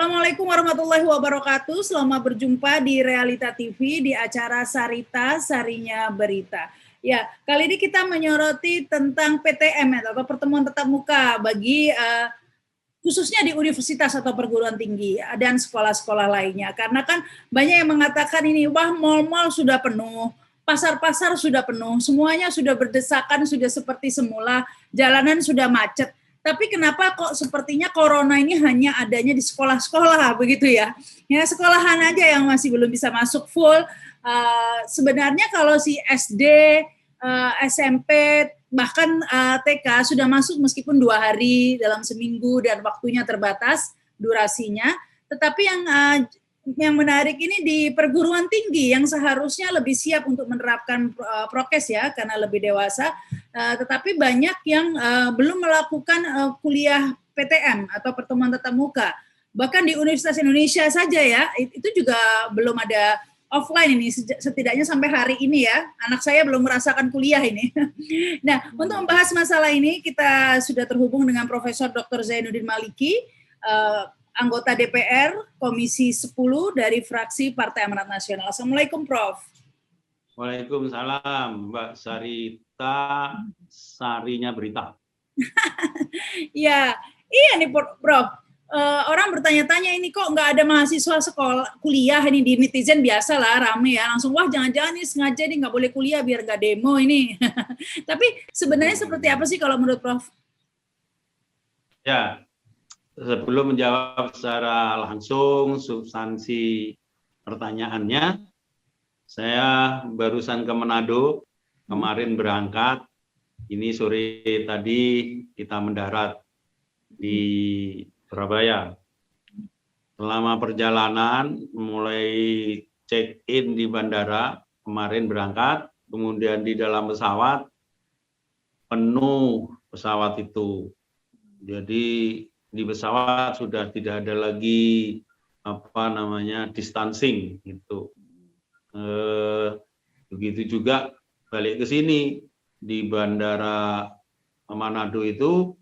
Assalamualaikum warahmatullahi wabarakatuh. Selamat berjumpa di Realita TV di acara Sarita Sarinya Berita. Ya, kali ini kita menyoroti tentang PTM atau pertemuan tatap muka bagi khususnya di universitas atau perguruan tinggi dan sekolah-sekolah lainnya. Karena kan banyak yang mengatakan ini, wah mal-mal sudah penuh, pasar-pasar sudah penuh, semuanya sudah berdesakan, sudah seperti semula, jalanan sudah macet. Tapi kenapa kok sepertinya corona ini hanya adanya di sekolah-sekolah begitu ya? Ya sekolahan aja yang masih belum bisa masuk full. Sebenarnya kalau si SD, SMP, bahkan TK sudah masuk meskipun 2 hari dalam seminggu dan waktunya terbatas durasinya. Tetapi yang menarik ini di perguruan tinggi yang seharusnya lebih siap untuk menerapkan prokes ya karena lebih dewasa, tetapi banyak yang belum melakukan kuliah PTM atau pertemuan tatap muka. Bahkan di Universitas Indonesia saja ya, itu juga belum ada offline ini, setidaknya sampai hari ini ya, anak saya belum merasakan kuliah ini. Nah, untuk membahas masalah ini, kita sudah terhubung dengan Profesor Dr. Zainuddin Maliki, anggota DPR Komisi 10 dari fraksi Partai Amanat Nasional. Assalamualaikum, Prof. Waalaikumsalam, Mbak Sarita Sarinya Berita. Ya, iya nih, Prof. Orang bertanya-tanya ini kok nggak ada mahasiswa sekolah kuliah ini di netizen biasa lah rame ya langsung wah jangan-jangan ini sengaja nih nggak boleh kuliah biar nggak demo ini. Tapi sebenarnya seperti apa sih kalau menurut Prof? Ya. Sebelum menjawab secara langsung substansi pertanyaannya, saya barusan ke Manado, kemarin berangkat, ini sore tadi kita mendarat di Surabaya. Selama perjalanan, mulai check-in di bandara, kemarin berangkat, kemudian di dalam pesawat, penuh pesawat itu. Jadi di pesawat sudah tidak ada lagi distancing gitu. Begitu juga balik ke sini di bandara Manado itu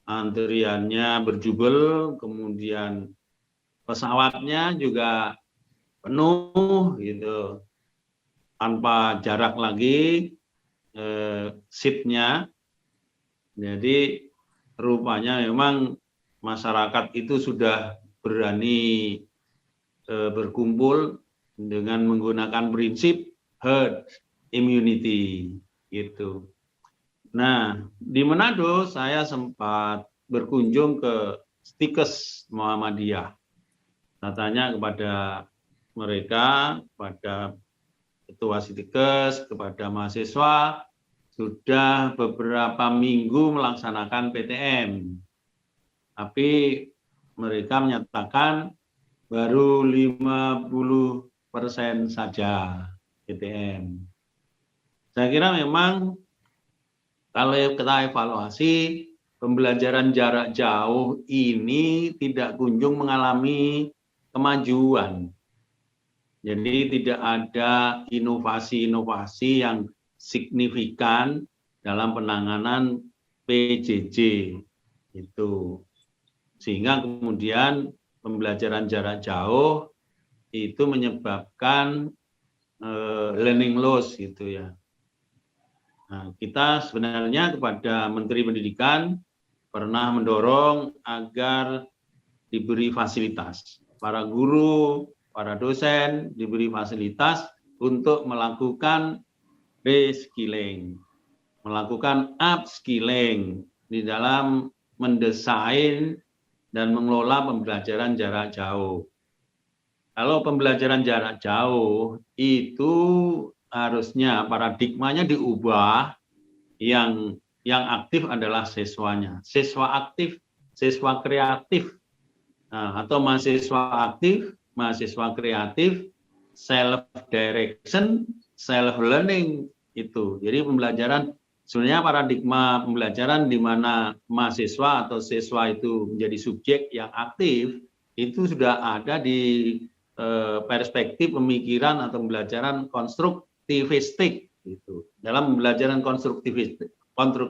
antriannya berjubel, kemudian pesawatnya juga penuh gitu, tanpa jarak lagi seatnya. Jadi rupanya memang masyarakat itu sudah berani berkumpul dengan menggunakan prinsip herd immunity gitu. Nah, di Manado saya sempat berkunjung ke Stikes Muhammadiyah. Saya tanya kepada mereka, kepada ketua Stikes, kepada mahasiswa, sudah beberapa minggu melaksanakan PTM. Tapi mereka menyatakan baru 50% saja PTM. Saya kira memang kalau kita evaluasi pembelajaran jarak jauh ini tidak kunjung mengalami kemajuan. Jadi tidak ada inovasi-inovasi yang signifikan dalam penanganan PJJ itu. Sehingga kemudian pembelajaran jarak jauh itu menyebabkan learning loss gitu ya. Nah, kita sebenarnya kepada Menteri Pendidikan pernah mendorong agar diberi fasilitas. Para guru, para dosen diberi fasilitas untuk melakukan reskilling, melakukan upskilling di dalam mendesain dan mengelola pembelajaran jarak jauh. Kalau pembelajaran jarak jauh itu harusnya paradigmanya diubah, yang aktif adalah siswanya. Siswa aktif, siswa kreatif, atau mahasiswa aktif, mahasiswa kreatif, self-direction, self-learning itu. Jadi pembelajaran, sebenarnya paradigma pembelajaran di mana mahasiswa atau siswa itu menjadi subjek yang aktif, itu sudah ada di perspektif pemikiran atau pembelajaran konstruktivistik. Gitu. Dalam pembelajaran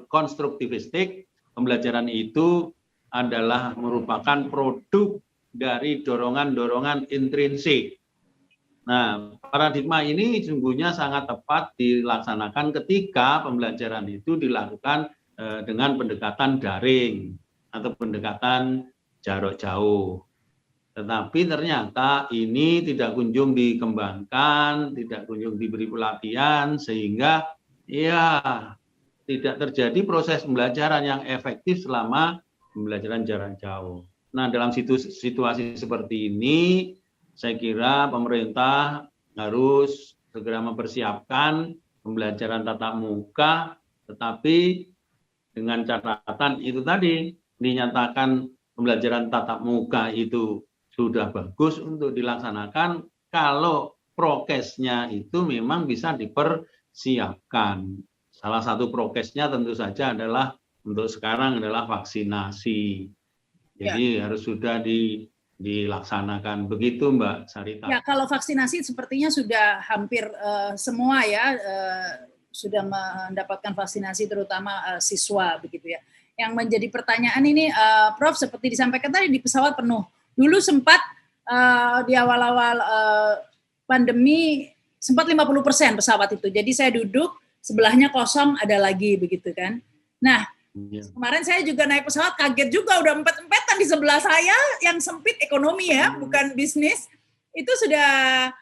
konstruktivistik, pembelajaran itu adalah merupakan produk dari dorongan-dorongan intrinsik. Nah, paradigma ini sungguhnya sangat tepat dilaksanakan ketika pembelajaran itu dilakukan dengan pendekatan daring atau pendekatan jarak jauh. Tetapi ternyata ini tidak kunjung dikembangkan, tidak kunjung diberi pelatihan, sehingga ya tidak terjadi proses pembelajaran yang efektif selama pembelajaran jarak jauh. Nah, dalam situasi seperti ini, saya kira pemerintah harus segera mempersiapkan pembelajaran tatap muka, tetapi dengan catatan itu tadi, dinyatakan pembelajaran tatap muka itu sudah bagus untuk dilaksanakan kalau prokesnya itu memang bisa dipersiapkan. Salah satu prokesnya tentu saja adalah untuk sekarang adalah vaksinasi. Jadi harus sudah dilaksanakan. Begitu Mbak Sarita. Ya, kalau vaksinasi sepertinya sudah hampir semua ya sudah mendapatkan vaksinasi, terutama siswa begitu ya. Yang menjadi pertanyaan ini, Prof, seperti disampaikan tadi di pesawat penuh. Dulu sempat di awal-awal pandemi sempat 50% pesawat itu. Jadi saya duduk, sebelahnya kosong, ada lagi begitu kan. Nah, kemarin saya juga naik pesawat, kaget juga udah empet-empetan di sebelah saya yang sempit ekonomi ya, bukan bisnis. Itu sudah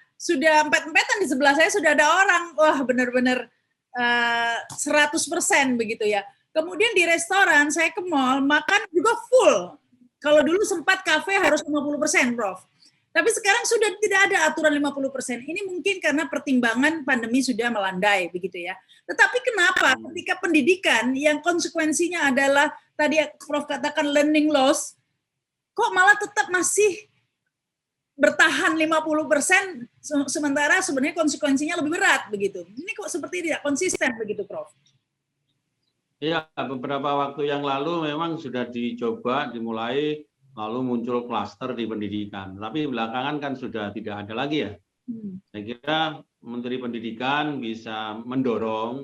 empet-empetan di sebelah saya, sudah ada orang. Wah, benar-benar 100% begitu ya. Kemudian di restoran, saya ke mall, makan juga full. Kalau dulu sempat kafe harus 50%, Prof. Tapi sekarang sudah tidak ada aturan 50%. Ini mungkin karena pertimbangan pandemi sudah melandai, begitu ya. Tetapi kenapa ketika pendidikan yang konsekuensinya adalah, tadi Prof katakan learning loss, kok malah tetap masih bertahan 50%, sementara sebenarnya konsekuensinya lebih berat, begitu. Ini kok seperti tidak konsisten, begitu, Prof? Ya, beberapa waktu yang lalu memang sudah dicoba, dimulai, lalu muncul klaster di pendidikan. Tapi belakangan kan sudah tidak ada lagi ya. Saya kira Menteri Pendidikan bisa mendorong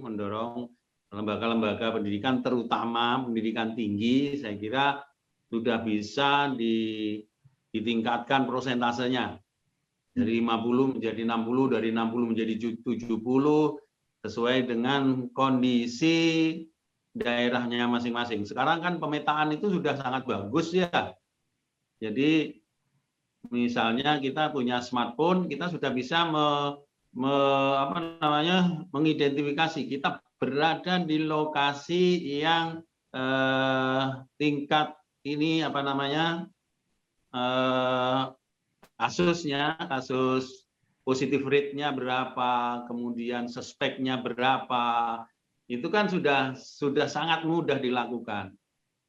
lembaga-lembaga pendidikan, terutama pendidikan tinggi, saya kira sudah bisa ditingkatkan prosentasenya. Dari 50 menjadi 60, dari 60 menjadi 70, sesuai dengan kondisi daerahnya masing-masing. Sekarang kan pemetaan itu sudah sangat bagus ya. Jadi misalnya kita punya smartphone, kita sudah bisa mengidentifikasi kita berada di lokasi yang tingkat ini kasus positif rate-nya berapa, kemudian suspeknya berapa. Itu kan sudah sangat mudah dilakukan.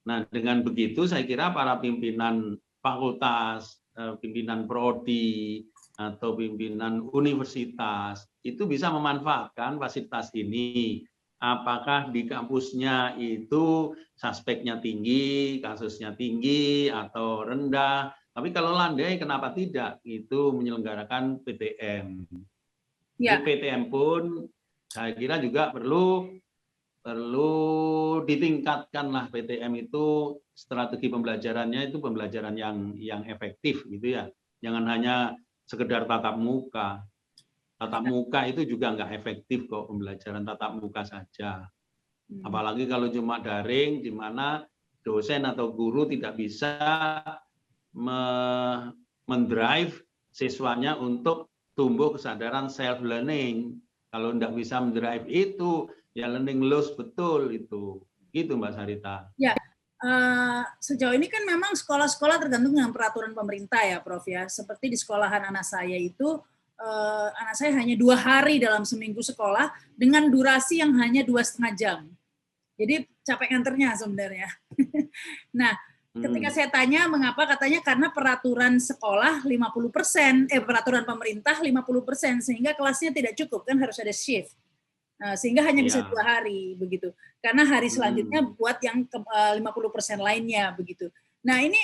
Nah, dengan begitu saya kira para pimpinan fakultas, pimpinan prodi, atau pimpinan universitas itu bisa memanfaatkan fasilitas ini. Apakah di kampusnya itu suspeknya tinggi, kasusnya tinggi, atau rendah. Tapi kalau landai, kenapa tidak? Itu menyelenggarakan PTM. Ya. PTM pun saya kira juga perlu ditingkatkanlah PTM itu, strategi pembelajarannya itu pembelajaran yang efektif gitu ya. Jangan hanya sekedar tatap muka. Tatap muka itu juga nggak efektif kok, pembelajaran tatap muka saja. Apalagi kalau cuma daring, di mana dosen atau guru tidak bisa mendrive siswanya untuk tumbuh kesadaran self learning. Kalau tidak bisa mendrive itu, ya learning loss betul itu. Gitu Mbak Sarita. Ya, sejauh ini kan memang sekolah-sekolah tergantung dengan peraturan pemerintah ya Prof ya. Seperti di sekolahan anak saya itu, anak saya hanya 2 hari dalam seminggu sekolah dengan durasi yang hanya 2,5 jam. Jadi capek nganternya sebenarnya. Nah, ketika saya tanya mengapa, katanya karena peraturan sekolah 50%, peraturan pemerintah 50%, sehingga kelasnya tidak cukup, kan harus ada shift. Sehingga hanya bisa 2 hari begitu. Karena hari selanjutnya buat yang 50% lainnya begitu. Nah, ini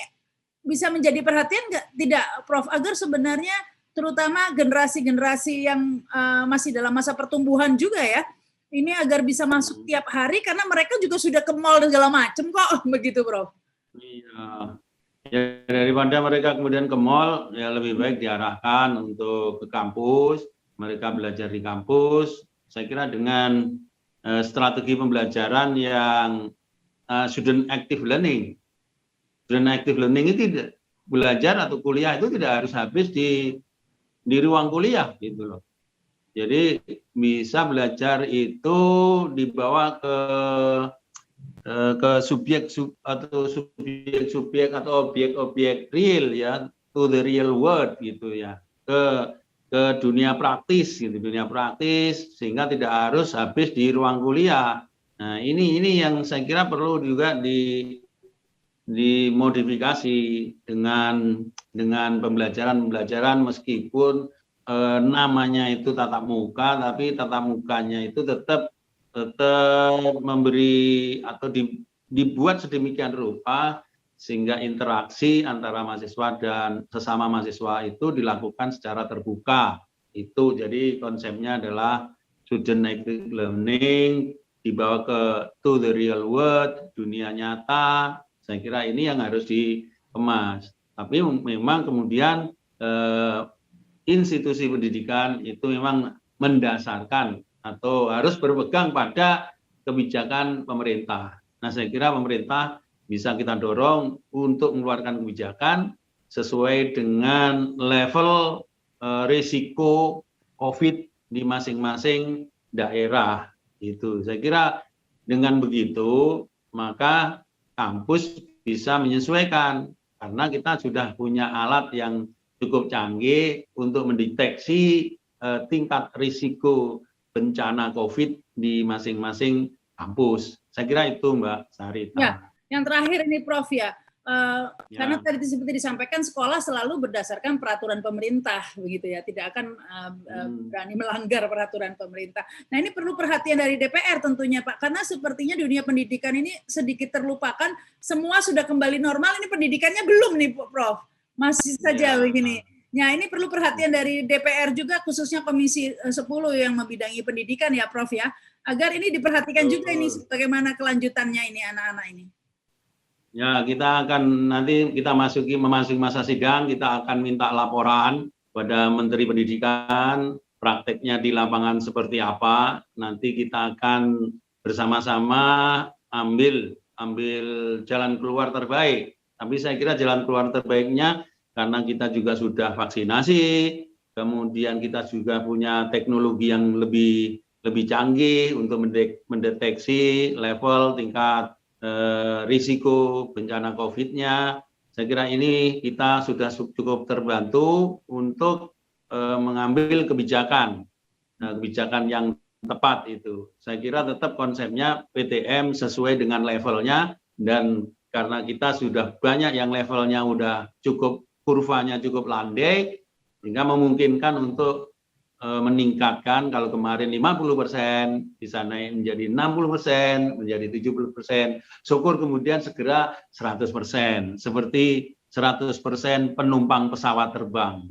bisa menjadi perhatian tidak Prof, agar sebenarnya terutama generasi-generasi yang masih dalam masa pertumbuhan juga ya, ini agar bisa masuk tiap hari, karena mereka juga sudah ke mall dan segala macam kok, begitu Prof. Ya, daripada mereka kemudian ke mall, ya lebih baik diarahkan untuk ke kampus, mereka belajar di kampus. Saya kira dengan strategi pembelajaran yang student active learning. Student active learning itu tidak belajar atau kuliah itu tidak harus habis di ruang kuliah gitu loh. Jadi bisa belajar itu dibawa ke subjek atau objek-objek real ya, to the real world gitu ya, ke dunia praktis gitu, dunia praktis, sehingga tidak harus habis di ruang kuliah. Nah, ini yang saya kira perlu juga dimodifikasi dengan pembelajaran meskipun namanya itu tatap muka, tapi tatap mukanya itu tetap memberi atau dibuat sedemikian rupa sehingga interaksi antara mahasiswa dan sesama mahasiswa itu dilakukan secara terbuka. Itu jadi konsepnya adalah student active learning dibawa to the real world, dunia nyata. Saya kira ini yang harus dikemas. Tapi memang kemudian institusi pendidikan itu memang mendasarkan atau harus berpegang pada kebijakan pemerintah. Nah, saya kira pemerintah bisa kita dorong untuk mengeluarkan kebijakan sesuai dengan level risiko COVID di masing-masing daerah. Itu saya kira dengan begitu maka kampus bisa menyesuaikan karena kita sudah punya alat yang cukup canggih untuk mendeteksi tingkat risiko bencana COVID di masing-masing kampus. Saya kira itu Mbak Sarita. Ya, yang terakhir ini Prof ya, karena tadi seperti disampaikan sekolah selalu berdasarkan peraturan pemerintah begitu ya, tidak akan berani melanggar peraturan pemerintah. Nah ini perlu perhatian dari DPR tentunya Pak, karena sepertinya dunia pendidikan ini sedikit terlupakan, semua sudah kembali normal, ini pendidikannya belum nih Prof, masih saja begini. Nah, ini perlu perhatian dari DPR juga, khususnya Komisi 10 yang membidangi pendidikan ya, Prof ya, agar ini diperhatikan juga ini bagaimana kelanjutannya ini anak-anak ini. Ya, kita akan nanti kita memasuki masa sidang, kita akan minta laporan pada Menteri Pendidikan, prakteknya di lapangan seperti apa. Nanti kita akan bersama-sama ambil jalan keluar terbaik. Tapi saya kira jalan keluar terbaiknya karena kita juga sudah vaksinasi, kemudian kita juga punya teknologi yang lebih canggih untuk mendeteksi level tingkat risiko bencana COVID-nya. Saya kira ini kita sudah cukup terbantu untuk mengambil kebijakan yang tepat itu. Saya kira tetap konsepnya PTM sesuai dengan levelnya, dan karena kita sudah banyak yang levelnya udah cukup, kurvanya cukup landai, sehingga memungkinkan untuk meningkatkan. Kalau kemarin 50%, bisa naik menjadi 60%, menjadi 70%. Syukur kemudian segera 100%, seperti 100% penumpang pesawat terbang.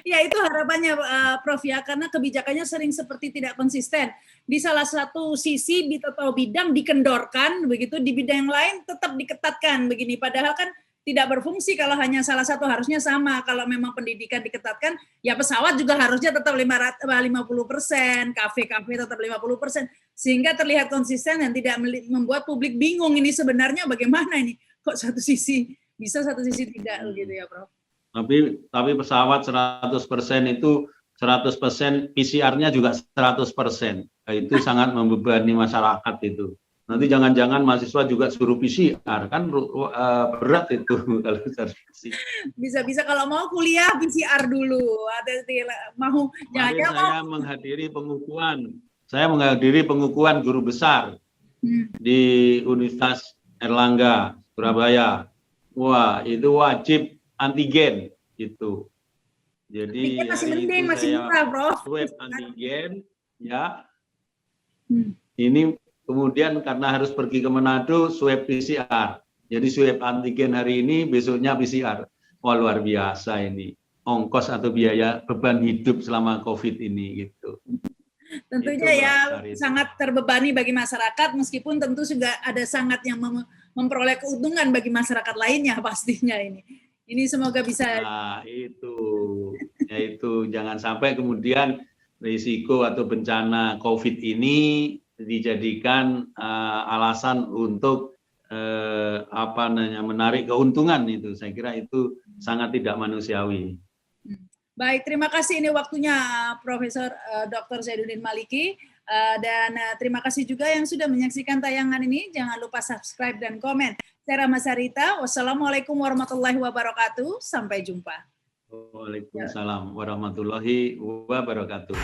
Ya itu harapannya Prof ya, karena kebijakannya sering seperti tidak konsisten. Di salah satu sisi atau bidang dikendorkan, begitu di bidang yang lain tetap diketatkan begini. Padahal kan tidak berfungsi kalau hanya salah satu, harusnya sama. Kalau memang pendidikan diketatkan, ya pesawat juga harusnya tetap 50%, kafe-kafe tetap 50%, sehingga terlihat konsisten dan tidak membuat publik bingung ini sebenarnya bagaimana ini. Kok satu sisi bisa, satu sisi tidak, gitu ya Prof. Tapi pesawat 100% itu 100% PCR-nya juga 100%. Nah, itu sangat membebani masyarakat itu. Nanti jangan-jangan mahasiswa juga suruh PCR, kan berat itu kalau PCR. Bisa kalau mau kuliah PCR dulu. Mau saya menghadiri pengukuhan. Saya menghadiri pengukuhan guru besar di Universitas Erlangga, Surabaya. Wah, itu wajib antigen itu. Jadi masih mending, masih murah, Prof. Swab antigen ya. Ini kemudian karena harus pergi ke Manado, swab PCR. Jadi swab antigen hari ini, besoknya PCR. Wah, luar biasa ini. Ongkos atau biaya beban hidup selama COVID ini gitu. Tentunya Itu, ya Mbak Sarita. sangat terbebani bagi masyarakat, meskipun tentu juga ada sangat yang memperoleh keuntungan bagi masyarakat lainnya pastinya ini. Ini semoga bisa. Nah, yaitu jangan sampai kemudian risiko atau bencana COVID ini dijadikan alasan untuk menarik keuntungan itu. Saya kira itu sangat tidak manusiawi. Baik, terima kasih ini waktunya Profesor Dr. Zaiduddin Maliki. Dan terima kasih juga yang sudah menyaksikan tayangan ini. Jangan lupa subscribe dan komen. Saya Rahma Sarita. Wassalamualaikum warahmatullahi wabarakatuh. Sampai jumpa. Waalaikumsalam warahmatullahi wabarakatuh.